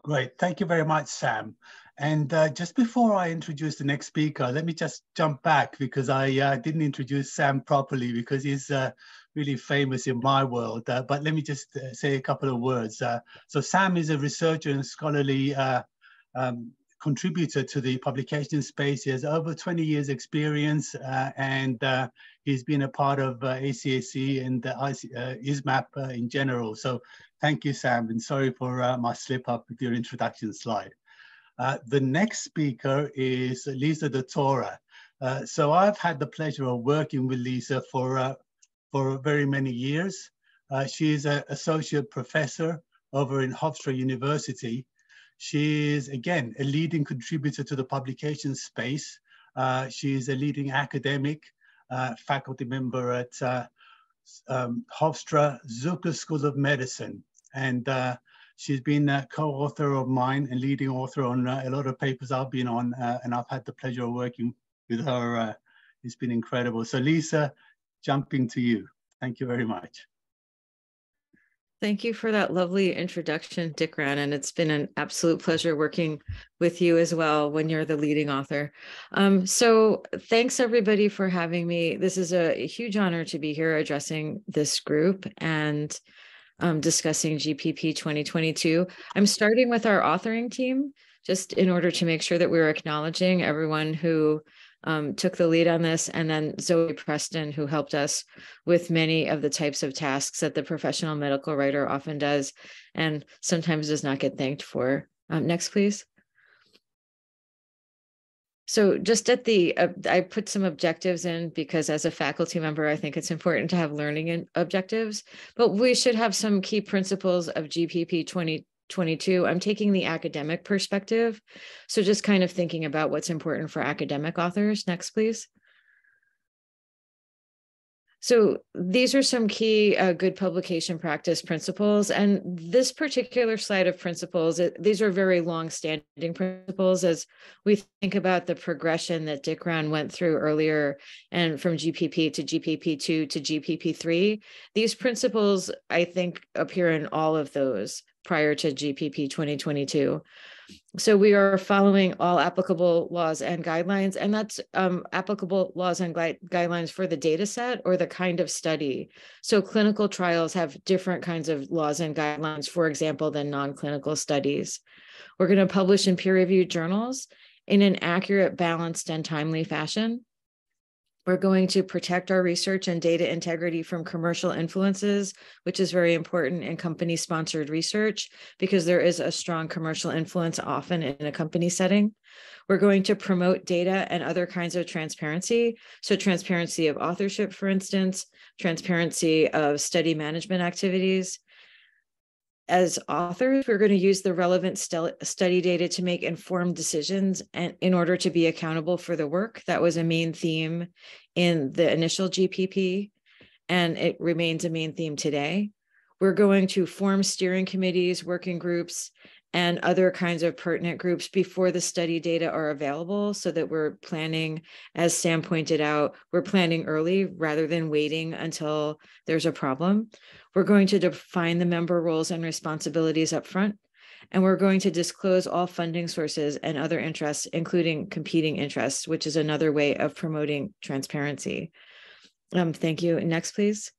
Great. Thank you very much, Sam. And just before I introduce the next speaker, let me just jump back because I didn't introduce Sam properly because he's really famous in my world. But let me just say a couple of words. So Sam is a researcher and scholarly contributor to the publication space. He has over 20 years experience and he's been a part of ACSE and ISMPP in general. So thank you, Sam, and sorry for my slip up with your introduction slide. The next speaker is Lisa DeTora. So I've had the pleasure of working with Lisa for very many years. She's an associate professor over in Hofstra University. She is, again, a leading contributor to the publication space. She is a leading academic, faculty member at Hofstra Zucker School of Medicine. And she's been a co-author of mine and leading author on a lot of papers I've been on, and I've had the pleasure of working with her. It's been incredible. So Lisa, jumping to you. Thank you very much. Thank you for that lovely introduction, Dikran, and it's been an absolute pleasure working with you as well when you're the leading author. So thanks everybody for having me. This is a huge honor to be here addressing this group and discussing GPP 2022. I'm starting with our authoring team, just in order to make sure that we're acknowledging everyone who took the lead on this, and then Zoe Preston, who helped us with many of the types of tasks that the professional medical writer often does and sometimes does not get thanked for. Next, please. So just at the, I put some objectives in because as a faculty member, I think it's important to have learning objectives, but we should have some key principles of GPP 2022. I'm taking the academic perspective. So just kind of thinking about what's important for academic authors. Next, please. So these are some key good publication practice principles. And this particular slide of principles, these are very long-standing principles as we think about the progression that Dikran went through earlier and from GPP to GPP2 to GPP3. These principles, I think, appear in all of those prior to GPP 2022. So we are following all applicable laws and guidelines, and that's applicable laws and guidelines for the data set or the kind of study. So clinical trials have different kinds of laws and guidelines, for example, than non-clinical studies. We're going to publish in peer-reviewed journals in an accurate, balanced, and timely fashion. We're going to protect our research and data integrity from commercial influences, which is very important in company-sponsored research because there is a strong commercial influence often in a company setting. We're going to promote data and other kinds of transparency. So transparency of authorship, for instance, transparency of study management activities. As authors, we're going to use the relevant study data to make informed decisions and in order to be accountable for the work. That was a main theme in the initial GPP, and it remains a main theme today. We're going to form steering committees, working groups, and other kinds of pertinent groups before the study data are available so that we're planning, as Sam pointed out, we're planning early rather than waiting until there's a problem. We're going to define the member roles and responsibilities up front, and we're going to disclose all funding sources and other interests, including competing interests, which is another way of promoting transparency. Thank you. Next, please.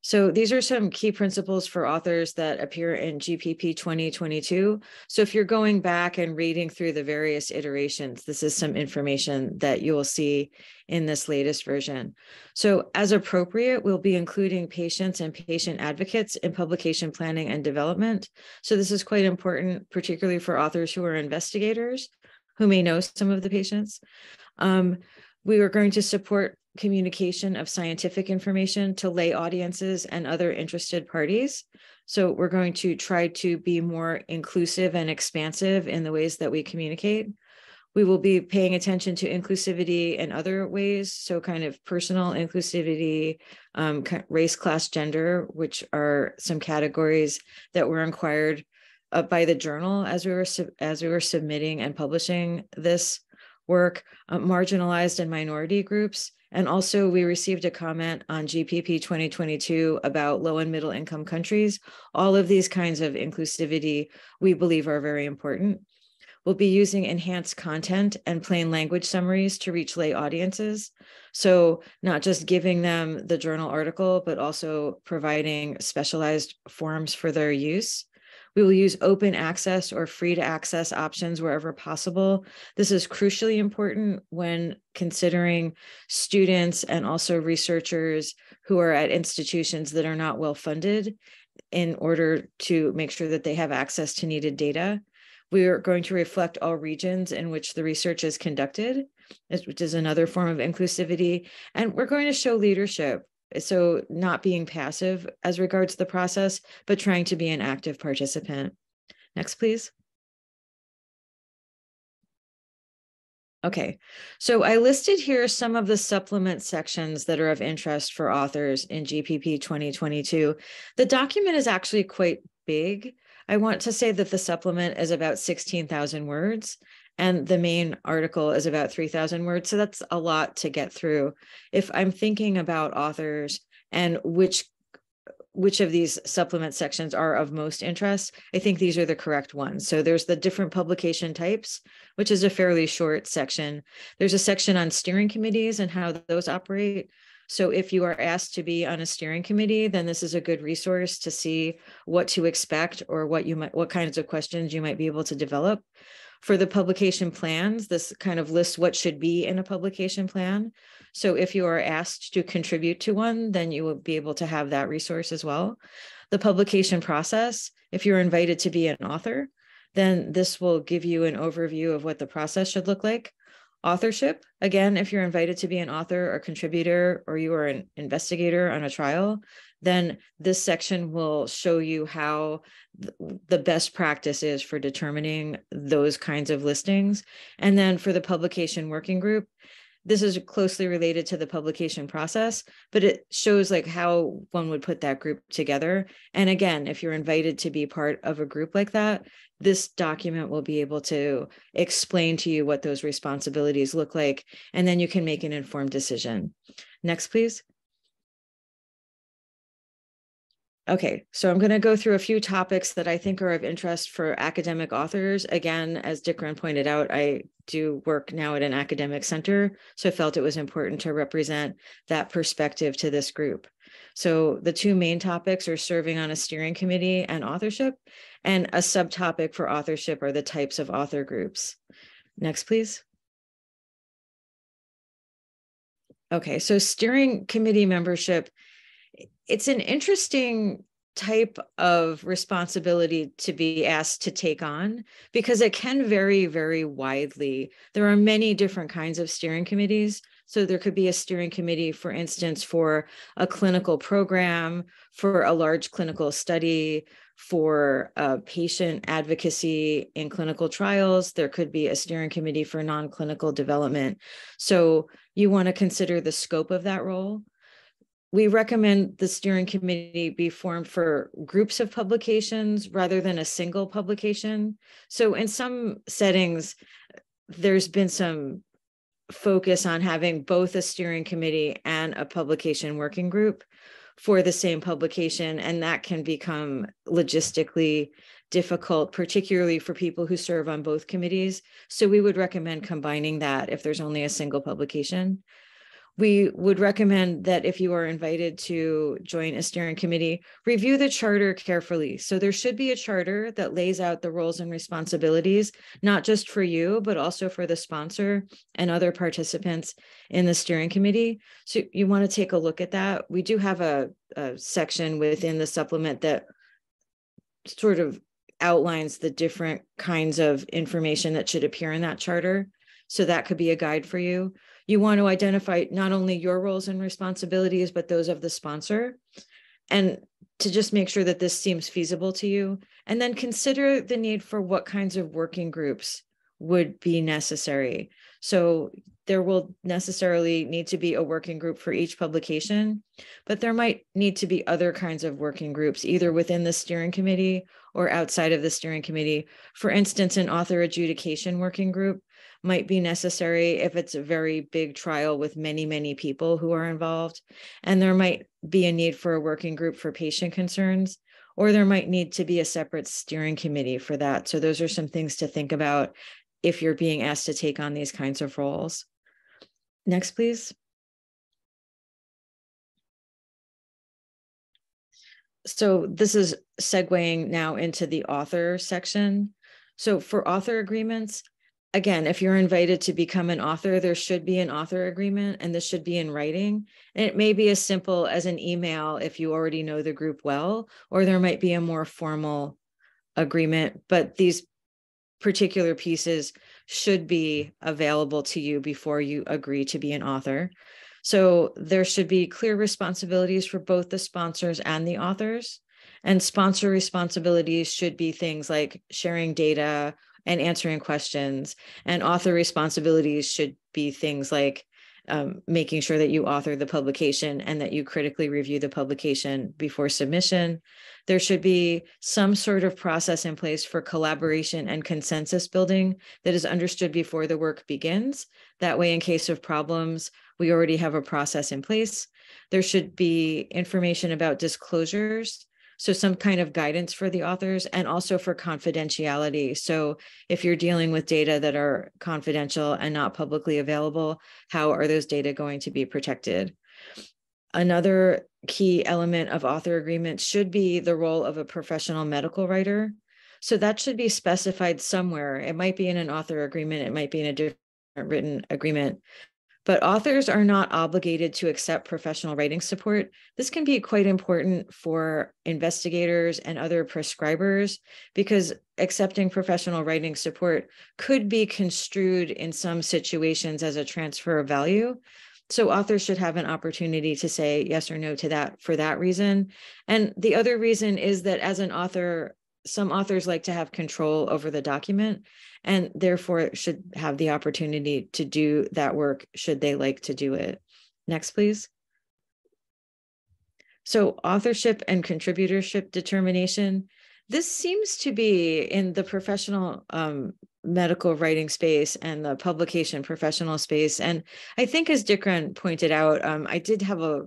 So these are some key principles for authors that appear in GPP 2022. So if you're going back and reading through the various iterations, this is some information that you will see in this latest version. So as appropriate, we'll be including patients and patient advocates in publication planning and development. So this is quite important, particularly for authors who are investigators, who may know some of the patients. We are going to support communication of scientific information to lay audiences and other interested parties. So we're going to try to be more inclusive and expansive in the ways that we communicate. We will be paying attention to inclusivity in other ways, so kind of personal inclusivity, race, class, gender, which are some categories that were inquired by the journal as we were submitting and publishing this work, marginalized and minority groups, And also we received a comment on GPP 2022 about low and middle income countries. All of these kinds of inclusivity we believe are very important. We'll be using enhanced content and plain language summaries to reach lay audiences. So not just giving them the journal article, but also providing specialized forms for their use. We will use open access or free to access options wherever possible. This is crucially important when considering students and also researchers who are at institutions that are not well funded in order to make sure that they have access to needed data. We are going to reflect all regions in which the research is conducted, which is another form of inclusivity. And we're going to show leadership. So not being passive as regards the process, but trying to be an active participant. Next, please. Okay, so I listed here some of the supplement sections that are of interest for authors in GPP 2022. The document is actually quite big. I want to say that the supplement is about 16,000 words and the main article is about 3,000 words. So that's a lot to get through. If I'm thinking about authors and which of these supplement sections are of most interest, I think these are the correct ones. So there's the different publication types, which is a fairly short section. There's a section on steering committees and how those operate. So if you are asked to be on a steering committee, then this is a good resource to see what to expect or what kinds of questions you might be able to develop. For the publication plans, this kind of lists what should be in a publication plan. So if you are asked to contribute to one, then you will be able to have that resource as well. The publication process, if you're invited to be an author, then this will give you an overview of what the process should look like. Authorship, again, if you're invited to be an author or contributor, or you are an investigator on a trial, then this section will show you how the best practice is for determining those kinds of listings. And then for the publication working group, this is closely related to the publication process, but it shows like how one would put that group together. And again, if you're invited to be part of a group like that, this document will be able to explain to you what those responsibilities look like, and then you can make an informed decision. Next, please. Okay, so I'm going to go through a few topics that I think are of interest for academic authors. Again, as Dikran pointed out, I do work now at an academic center, so I felt it was important to represent that perspective to this group. So the two main topics are serving on a steering committee and authorship, and a subtopic for authorship are the types of author groups. Next, please. Okay, so steering committee membership, it's an interesting type of responsibility to be asked to take on because it can vary very widely. There are many different kinds of steering committees. So there could be a steering committee, for instance, for a clinical program, for a large clinical study, for patient advocacy in clinical trials. There could be a steering committee for non-clinical development. So you want to consider the scope of that role. We recommend the steering committee be formed for groups of publications rather than a single publication. So in some settings, there's been some focus on having both a steering committee and a publication working group for the same publication, and that can become logistically difficult, particularly for people who serve on both committees. So we would recommend combining that if there's only a single publication. We would recommend that if you are invited to join a steering committee, review the charter carefully. So there should be a charter that lays out the roles and responsibilities, not just for you, but also for the sponsor and other participants in the steering committee. So you want to take a look at that. We do have a section within the supplement that sort of outlines the different kinds of information that should appear in that charter. So that could be a guide for you. You want to identify not only your roles and responsibilities, but those of the sponsor, and to just make sure that this seems feasible to you. And then consider the need for what kinds of working groups would be necessary. So there will necessarily need to be a working group for each publication, but there might need to be other kinds of working groups, either within the steering committee or outside of the steering committee. For instance, an author adjudication working group might be necessary if it's a very big trial with many, many people who are involved. And there might be a need for a working group for patient concerns, or there might need to be a separate steering committee for that. So those are some things to think about if you're being asked to take on these kinds of roles. Next, please. So this is segueing now into the author section. So for author agreements, again, if you're invited to become an author, there should be an author agreement, and this should be in writing. And it may be as simple as an email if you already know the group well, or there might be a more formal agreement, but these particular pieces should be available to you before you agree to be an author. So there should be clear responsibilities for both the sponsors and the authors. And sponsor responsibilities should be things like sharing data and answering questions. And author responsibilities should be things like making sure that you author the publication and that you critically review the publication before submission. There should be some sort of process in place for collaboration and consensus building that is understood before the work begins. That way, in case of problems, we already have a process in place. There should be information about disclosures, so some kind of guidance for the authors, and also for confidentiality. So if you're dealing with data that are confidential and not publicly available, how are those data going to be protected? Another key element of author agreements should be the role of a professional medical writer. So that should be specified somewhere. It might be in an author agreement, it might be in a different written agreement. But authors are not obligated to accept professional writing support. This can be quite important for investigators and other prescribers, because accepting professional writing support could be construed in some situations as a transfer of value. So authors should have an opportunity to say yes or no to that for that reason. And the other reason is that as an author, some authors like to have control over the document, and therefore should have the opportunity to do that work should they like to do it. Next, please. So authorship and contributorship determination. This seems to be in the professional medical writing space and the publication professional space. And I think, as Dikran pointed out, I did have a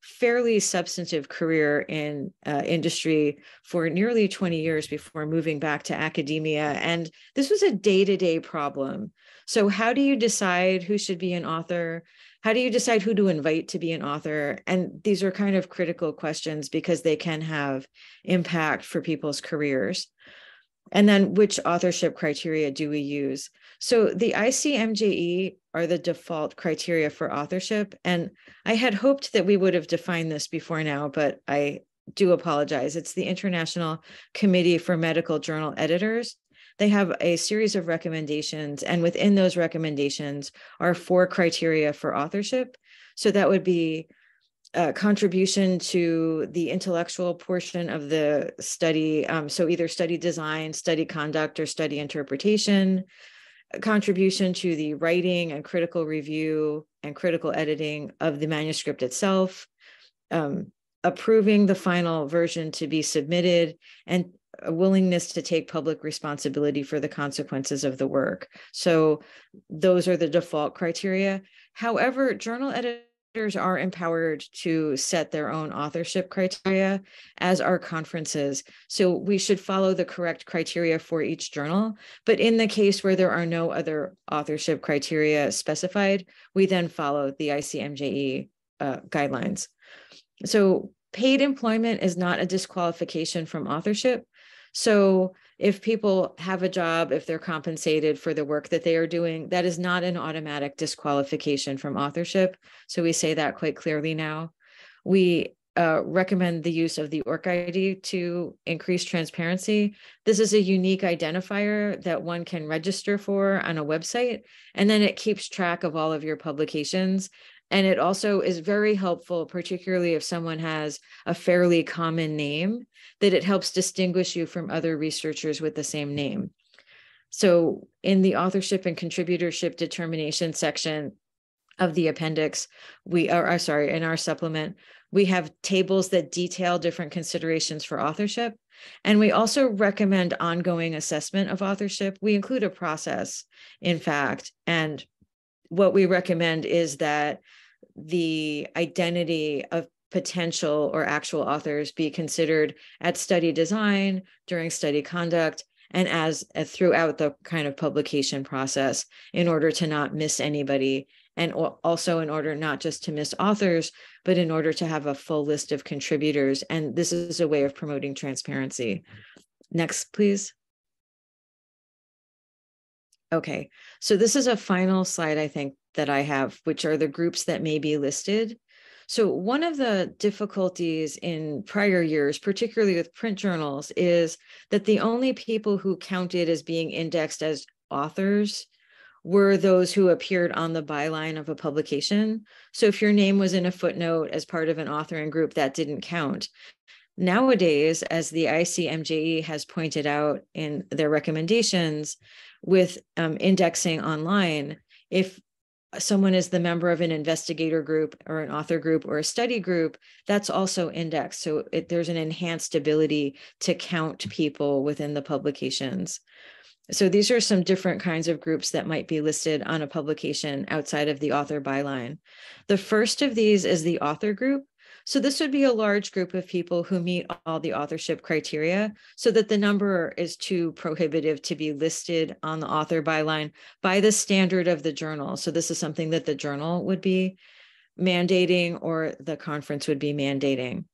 fairly substantive career in industry for nearly 20 years before moving back to academia. And this was a day-to-day problem. So how do you decide who should be an author? How do you decide who to invite to be an author? And these are kind of critical questions because they can have impact for people's careers. And then which authorship criteria do we use? So the ICMJE are the default criteria for authorship. And I had hoped that we would have defined this before now, but I do apologize. It's the International Committee for Medical Journal Editors. They have a series of recommendations, and within those recommendations are 4 criteria for authorship. So that would be contribution to the intellectual portion of the study, so either study design, study conduct, or study interpretation, contribution to the writing and critical review and critical editing of the manuscript itself, approving the final version to be submitted, and a willingness to take public responsibility for the consequences of the work. So those are the default criteria. However, journal editors are empowered to set their own authorship criteria, as are conferences. So we should follow the correct criteria for each journal. But in the case where there are no other authorship criteria specified, we then follow the ICMJE guidelines. So paid employment is not a disqualification from authorship. So if people have a job, if they're compensated for the work that they are doing, that is not an automatic disqualification from authorship. So we say that quite clearly now. We recommend the use of the ORC-ID to increase transparency. This is a unique identifier that one can register for on a website, and then it keeps track of all of your publications. And it also is very helpful, particularly if someone has a fairly common name, that it helps distinguish you from other researchers with the same name. So in the authorship and contributorship determination section of the appendix, in our supplement, We have tables that detail different considerations for authorship. And we also recommend ongoing assessment of authorship. We include a process, in fact, and what we recommend is that the identity of potential or actual authors be considered at study design, during study conduct, and as throughout the kind of publication process in order to not miss anybody, and also in order not just to miss authors, but in order to have a full list of contributors. And this is a way of promoting transparency. Next, please. Okay, so this is a final slide, I think, that I have, which are the groups that may be listed. So one of the difficulties in prior years, particularly with print journals, is that the only people who counted as being indexed as authors were those who appeared on the byline of a publication. So if your name was in a footnote as part of an authoring group, that didn't count. Nowadays, as the ICMJE has pointed out in their recommendations, with indexing online, if someone is the member of an investigator group or an author group or a study group, that's also indexed. So there's an enhanced ability to count people within the publications. So these are some different kinds of groups that might be listed on a publication outside of the author byline. The first of these is the author group. So this would be a large group of people who meet all the authorship criteria, so that the number is too prohibitive to be listed on the author byline by the standard of the journal. So this is something that the journal would be mandating or the conference would be mandating.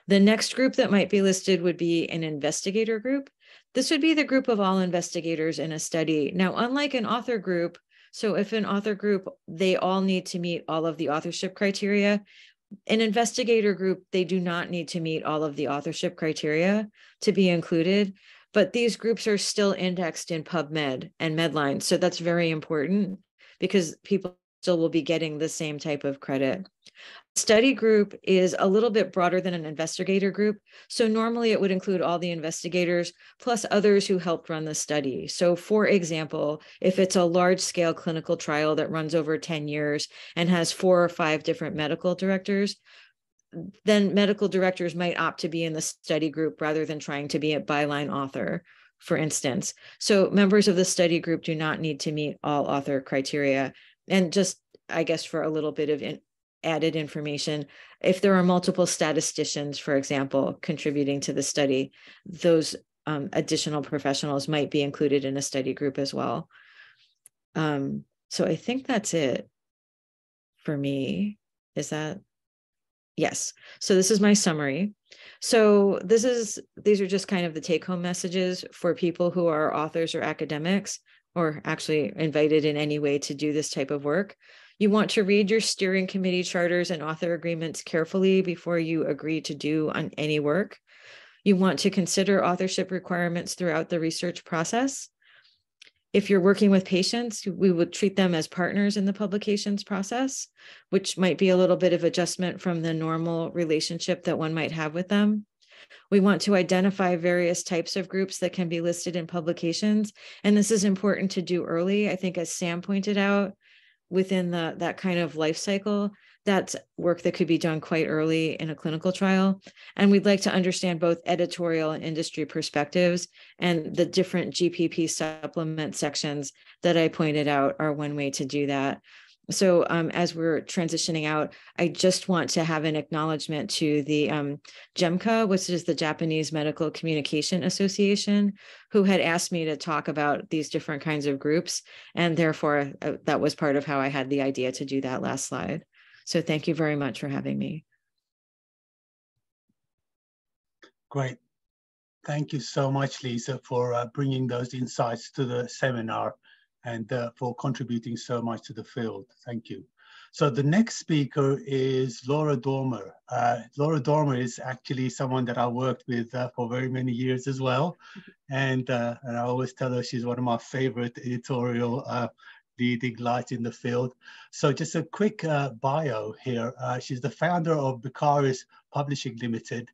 The next group that might be listed would be an investigator group. This would be the group of all investigators in a study. Now, unlike an author group, so if an author group, they all need to meet all of the authorship criteria, an investigator group, they do not need to meet all of the authorship criteria to be included, but these groups are still indexed in PubMed and Medline. So that's very important because people still will be getting the same type of credit. Study group is a little bit broader than an investigator group. So normally it would include all the investigators plus others who helped run the study. So for example, if it's a large scale clinical trial that runs over 10 years and has 4 or 5 different medical directors, then medical directors might opt to be in the study group rather than trying to be a byline author, for instance. So members of the study group do not need to meet all author criteria. And just, I guess, for a little bit of added information, if there are multiple statisticians, for example, contributing to the study, those additional professionals might be included in a study group as well. So I think that's it for me. Is that? Yes. So this is my summary. So these are just kind of the take-home messages for people who are authors or academics, or actually invited in any way to do this type of work. You want to read your steering committee charters and author agreements carefully before you agree to do on any work. You want to consider authorship requirements throughout the research process. If you're working with patients, we would treat them as partners in the publications process, which might be a little bit of adjustment from the normal relationship that one might have with them. We want to identify various types of groups that can be listed in publications. And this is important to do early. I think, as Sam pointed out, within that kind of life cycle, that's work that could be done quite early in a clinical trial. And we'd like to understand both editorial and industry perspectives, and the different GPP supplement sections that I pointed out are one way to do that. So as we're transitioning out, I just want to have an acknowledgement to the JEMCA, which is the Japanese Medical Communication Association, who had asked me to talk about these different kinds of groups. And therefore, that was part of how I had the idea to do that last slide. So thank you very much for having me. Great. Thank you so much, Lisa, for bringing those insights to the seminar and for contributing so much to the field. Thank you. So the next speaker is Laura Dormer. Laura Dormer is actually someone that I worked with for very many years as well. And I always tell her she's one of my favorite editorial leading lights in the field. So just a quick bio here. She's the founder of Becaris Publishing Limited.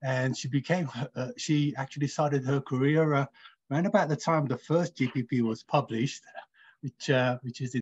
And she actually started her career around about the time the first GPP was published, which is in